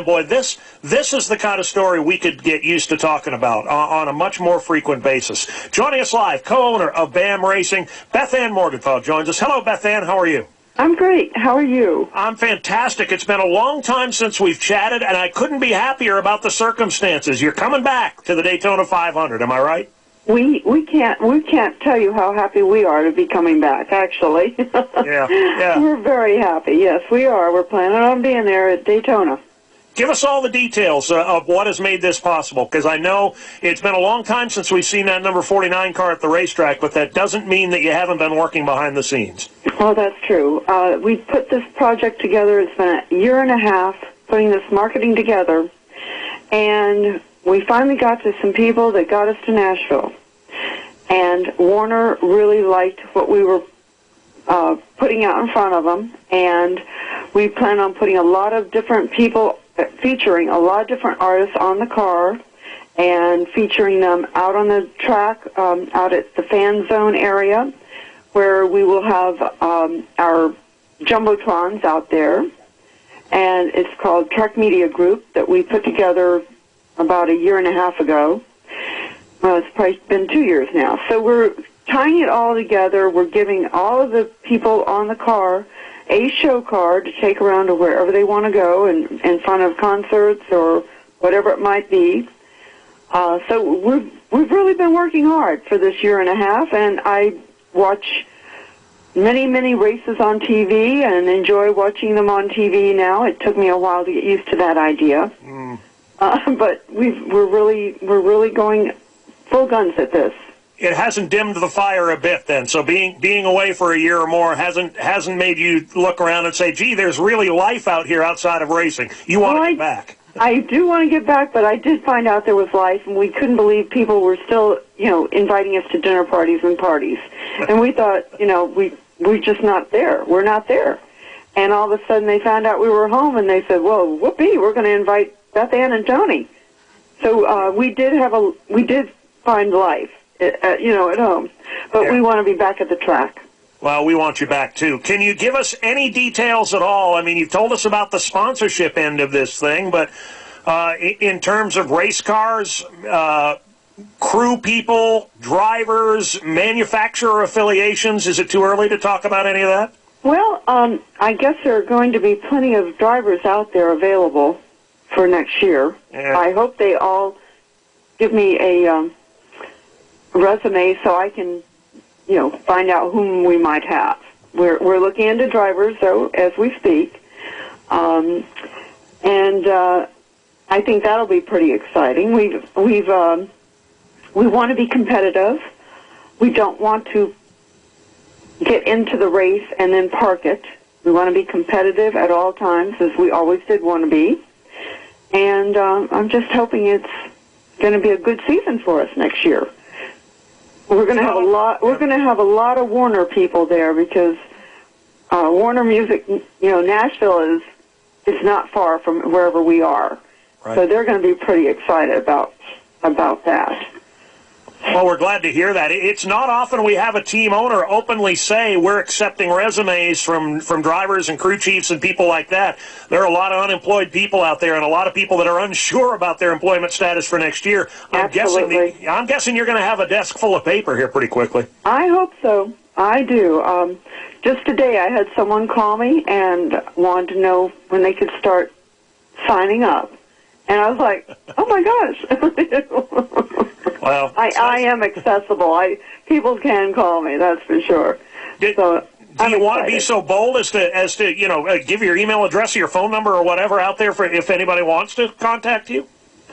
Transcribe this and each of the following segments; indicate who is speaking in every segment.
Speaker 1: Boy, this is the kind of story we could get used to talking about on a much more frequent basis. Joining us live, co-owner of BAM Racing, Beth Morgenthau joins us. Hello, Beth. How are you?
Speaker 2: I'm great. How are you?
Speaker 1: I'm fantastic. It's been a long time since we've chatted, and I couldn't be happier about the circumstances. You're coming back to the Daytona 500, am I right?
Speaker 2: We can't tell you how happy we are to be coming back, actually.
Speaker 1: Yeah.
Speaker 2: We're very happy. Yes, we are. We're planning on being there at Daytona.
Speaker 1: Give us all the details of what has made this possible, because I know it's been a long time since we've seen that number 49 car at the racetrack, but that doesn't mean that you haven't been working behind the scenes.
Speaker 2: Well, that's true. We put this project together. It's been a year and a half putting this marketing together, and we finally got to some people that got us to Nashville. And Warner really liked what we were putting out in front of them, and we plan on putting a lot of different people, featuring a lot of different artists on the car, and featuring them out on the track, out at the fan zone area, where we will have our jumbotrons out there. And it's called Truck Media Group, that we put together about a year and a half ago. Well, it's probably been 2 years now. So we're tying it all together. We're giving all of the people on the car a show car to take around to wherever they want to go, and in front of concerts or whatever it might be. So we've really been working hard for this year and a half, and I watch many races on TV and enjoy watching them on TV now. It took me a while to get used to that idea, but we're really going full guns at this.
Speaker 1: It hasn't dimmed the fire a bit then, so being away for a year or more hasn't made you look around and say, gee, there's really life out here outside of racing. You want to get back.
Speaker 2: I do want to get back, but I did find out there was life, and we couldn't believe people were still, inviting us to dinner parties and parties. And we thought, we're just not there. We're not there. And all of a sudden they found out we were home, and they said, well, whoopee, we're going to invite Beth Ann and Tony. So we did find life. At home. But we want to be back at the track.
Speaker 1: Well, we want you back, too. Can you give us any details at all? I mean, you've told us about the sponsorship end of this thing, but in terms of race cars, crew people, drivers, manufacturer affiliations, is it too early to talk about any of that?
Speaker 2: Well, I guess there are going to be plenty of drivers out there available for next year. Yeah. I hope they all give me a resume so I can, find out whom we might have. We're looking into drivers, though, as we speak, and I think that'll be pretty exciting. We want to be competitive. We don't want to get into the race and then park it. We want to be competitive at all times, as we always did want to be. And I'm just hoping it's going to be a good season for us next year. We're going to have a lot. We're going to have a lot of Warner people there, because Warner Music, Nashville is not far from wherever we are, right. So they're going to be pretty excited about that.
Speaker 1: Well, we're glad to hear that. It's not often we have a team owner openly say we're accepting resumes from drivers and crew chiefs and people like that. There are a lot of unemployed people out there, and a lot of people that are unsure about their employment status for next year. I'm guessing you're going to have a desk full of paper here pretty quickly.
Speaker 2: I hope so. I do. Just today I had someone call me and wanted to know when they could start signing up. And I was like, oh, my gosh.
Speaker 1: Well,
Speaker 2: I am accessible. People can call me, that's for sure.
Speaker 1: Do you want to be so bold as to give your email address or your phone number or whatever out there for if anybody wants to contact you?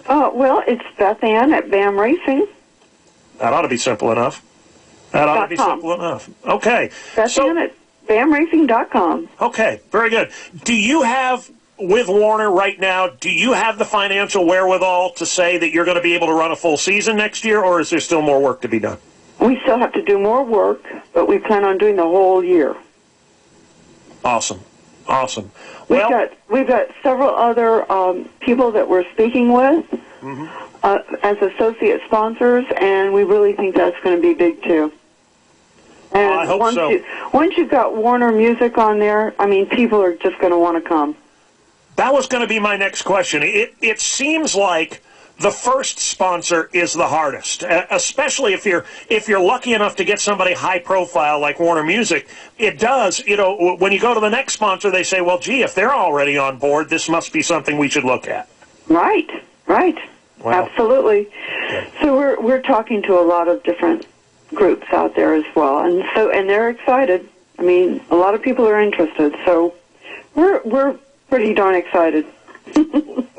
Speaker 2: Well, it's Beth Ann at BAM Racing.
Speaker 1: That ought to be simple enough. Okay.
Speaker 2: Beth Ann at BAMRacing.com.
Speaker 1: Okay, very good. Do you have, with Warner right now, do you have the financial wherewithal to say that you're going to be able to run a full season next year, or is there still more work to be done?
Speaker 2: We still have to do more work, but we plan on doing the whole year.
Speaker 1: Awesome.
Speaker 2: We've got several other people that we're speaking with as associate sponsors, and we really think that's going to be big, too. And
Speaker 1: I hope so.
Speaker 2: Once you've got Warner Music on there, I mean, people are just going to want to come.
Speaker 1: That was going to be my next question. It seems like the first sponsor is the hardest, especially if you're lucky enough to get somebody high profile like Warner Music. It does, when you go to the next sponsor, they say, well, gee, if they're already on board, this must be something we should look at.
Speaker 2: Right. Wow. Absolutely.
Speaker 1: Okay.
Speaker 2: So we're talking to a lot of different groups out there as well, and they're excited. I mean, a lot of people are interested, so we're pretty darn excited.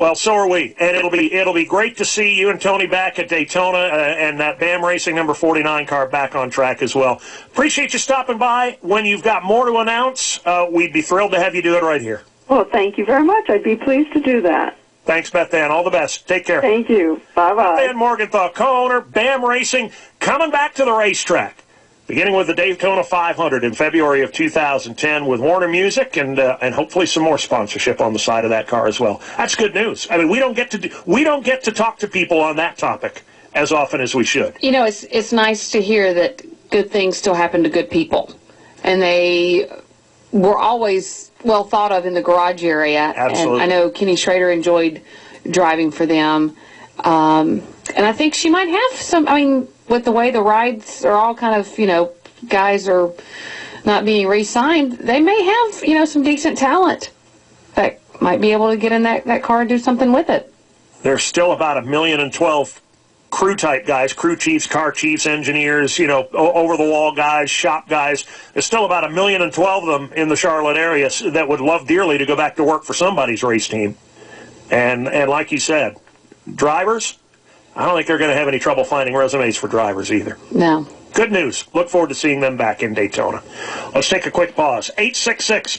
Speaker 1: Well, so are we, and it'll be great to see you and Tony back at Daytona, and that BAM Racing number 49 car back on track as well. Appreciate you stopping by. When you've got more to announce, we'd be thrilled to have you do it right here.
Speaker 2: Well, thank you very much. I'd be pleased to do that.
Speaker 1: Thanks, Beth Ann. All the best. Take care.
Speaker 2: Thank you. Bye-bye.
Speaker 1: Beth Ann Morgenthau, co-owner, BAM Racing, coming back to the racetrack, beginning with the Daytona 500 in February of 2010 with Warner Music and hopefully some more sponsorship on the side of that car as well. That's good news. I mean, we don't get to talk to people on that topic as often as we should.
Speaker 3: It's nice to hear that good things still happen to good people, and they were always well thought of in the garage area.
Speaker 1: Absolutely.
Speaker 3: And I know Kenny Schrader enjoyed driving for them, and I think she might have some. I mean, with the way the rides are all kind of, guys are not being re-signed, they may have, some decent talent that might be able to get in that car and do something with it.
Speaker 1: There's still about 1,012,000 crew-type guys, crew chiefs, car chiefs, engineers, over-the-wall guys, shop guys. There's still about 1,012,000 of them in the Charlotte area that would love dearly to go back to work for somebody's race team. And like you said, drivers, I don't think they're going to have any trouble finding resumes for drivers either.
Speaker 3: No.
Speaker 1: Good news. Look forward to seeing them back in Daytona. Let's take a quick pause. 866